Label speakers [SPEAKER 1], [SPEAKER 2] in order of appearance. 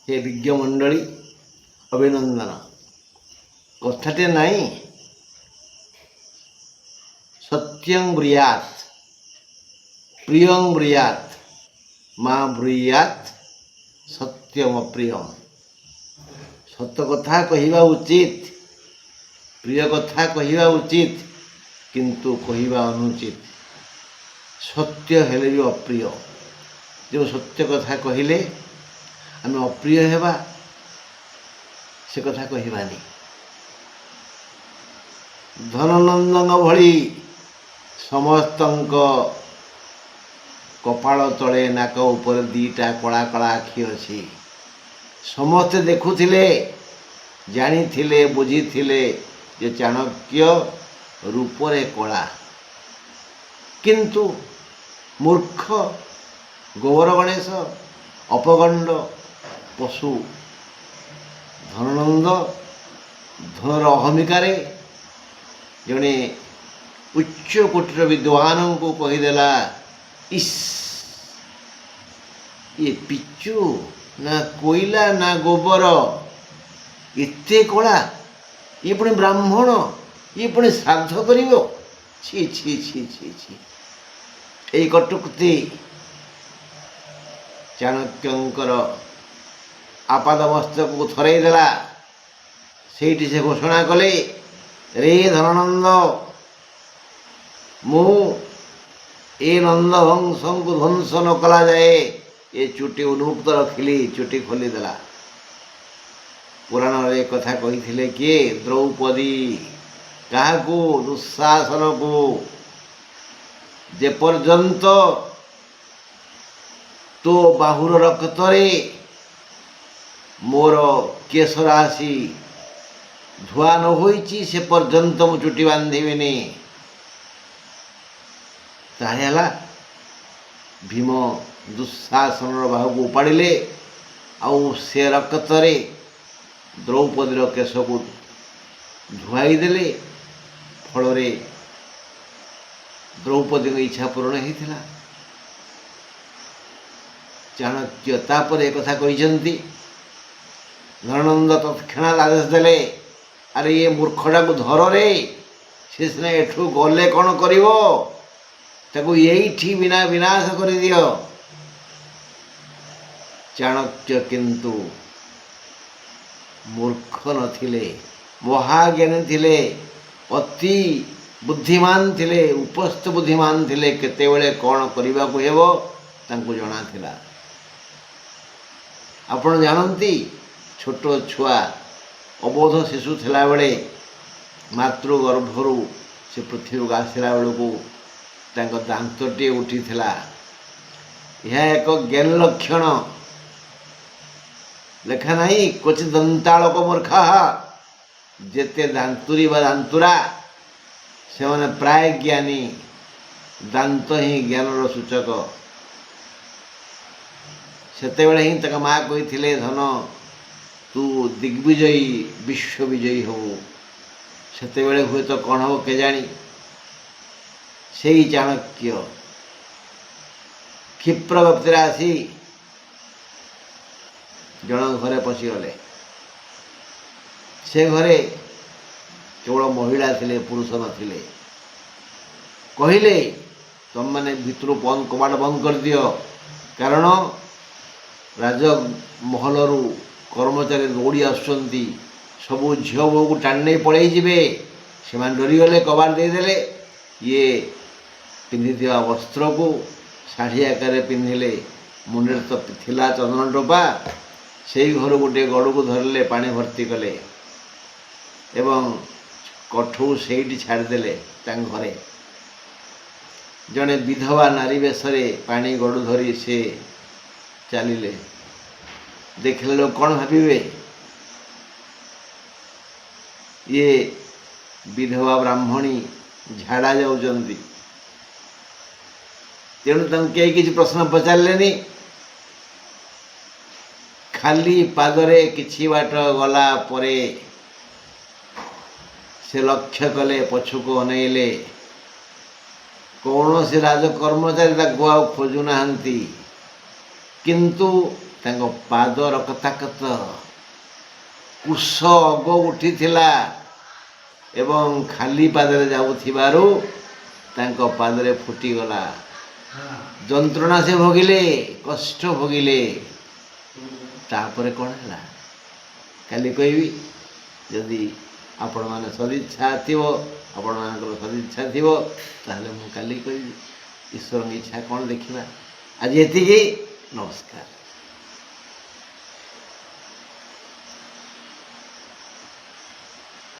[SPEAKER 1] हे विज्ञमंडली अभिनंदन। कथाटे नाई सत्यं ब्रूयात् प्रियं ब्रूयात् माँ ब्रूयात् सत्यम प्रियम। सत्य कथा कहवा उचित, प्रिय कथा कहवा उचित, किंतु कहवा अनुचित। सत्य हेले भी अप्रिय। जो सत्य कथा कहले आम अप्रिय हेबा से कथा कहबानी। धननंदन भली समस्तंक कपाल तले नाक ऊपर दीटा कला कला आखि अच्छी। समस्ते देखुथिले, जानिथिले, बुझीथिले जे चाणक्य रूपरे कला, किंतु मूर्ख गोबर गणेश अपगंड पशु धननंद धनर अहमिकारे जड़े उच्च कोटीर विद्वान को कहीदेला, इस ये पिचु ना कोईला ना गोबर एते कला, ये पुणी ब्राह्मण, ये पुणी श्राद्ध करिवो। छी छी छी छी छी। एई कटुक्ति चाणक्यंकर आपादमस्तक को थरई देला। सेठी से घोषणा कले, रे धनानंद, मु ए नंद वंश को ध्वंस न कला जाए ये चुटी उन्मुक्त रखिली। चुटी खोली देला। पुराण रे कथा कही थिले किए, द्रौपदी क्या दुशासन को जे पर्यंत तो बाहुर रक्तरे मोर केश राशि धुआ न होईची से पर्यंत मु चुटी बांधिबिनी। ताहेला भीम दुशासन बाहु को उपाड़िले, आउ से रक्तरे द्रौपदीर केश को धुआई देले। फल द्रौपदी की इच्छा पूर्ण होता। चाणक्य तापर एक कथा कहते, धनानंद तत्क्षणात आदेश देले, अरे ये मूर्खटा को धर रे, से सीना एठू गले कौन करिवो, ताकू यही बिना विनाश कर दियो। चाणक्य किंतु मूर्ख नथिले, महाज्ञानी थिले, अति बुद्धिमान थिले, उपस्थ बुद्धिमान थिले। केतेबेले कौन करने को हेबो तांको जଣା थिला। आपण जानती, छोट छुआ अबोध शिशु थिला बेले मातृ गर्भरु से पृथ्वी को आसला बेलू तांको दांतटे उठी थिला। यह एक ज्ञान लक्षण लेखा नहीं। क्वचि दंताड़क मूर्खा, जेते दांतुरी बा दांतुरा से माने प्राय ज्ञानी। दांत ही ज्ञानर सूचक। सेतेबेले ही तक माँ कही धन तू दिग्विजयी विश्व विजयी हो। सेतेबेले हुए तो कौन हो केजाणी। से ही चाणक्य क्षिप्र गति आसी जन घरे पशिगले। से घरे केवल महिला थिले, पुरुष नथिले। कहले तुम मैंने भितर बंद कबाट बंद कर दियो, कारण राजमहलरू कर्मचारी दौड़ी आसुंती, सबू झील बो को टाणी नहीं पड़े जीवे। से डरीगले, कबाट देदेले। ये पिंधि वस्त्र को शाढ़ी आकार पिंधिले। मुंडे तो थिला चंदन टोपा। से घर गोटे गड़ को धरले, पानी भर्ती कले एवं कठू से छाड़देले। घरे जड़े विधवा नारी बेशरे पानी गड़ू धरी से चलिले। देखले लोग कौन भावे, ये विधवा ब्राह्मणी झाड़ा जाऊँगी। तेणु कई किसी प्रश्न पचारे, खाली पादरे किछि बाट गला परे से लक्ष्य कले, पछुको अनैले। कौन से राज कर्मचारी खोजुना, किंतु ତାଙ୍କ ପାଦ ରକ୍ତାକ୍ତ, କୁଶ ଅଗ ଉଠିଥିଲା ଏବଂ ଖାଲି ପାଦରେ ଯାଉଥିବାରୁ ତାଙ୍କ ପାଦରେ ଫୁଟିଗଲା। ଯନ୍ତ୍ରଣା ସେ ଭୋଗିଲେ, କଷ୍ଟ ଭୋଗିଲେ। ତାପରେ କ'ଣ ହେଲା କାଲି କହିବି। ଯଦି ଆପଣମାନେ ସଦିଚ୍ଛା ଥିବ, ଆପଣମାନଙ୍କର ସଦିଚ୍ଛା ଥିବ, ତାହେଲେ ମୁଁ କାଲି କହିବି। ଈଶ୍ୱରଙ୍କ ଇଚ୍ଛା କ'ଣ ଦେଖିବା। ଆଜି ଏତିକି। ନମସ୍କାର।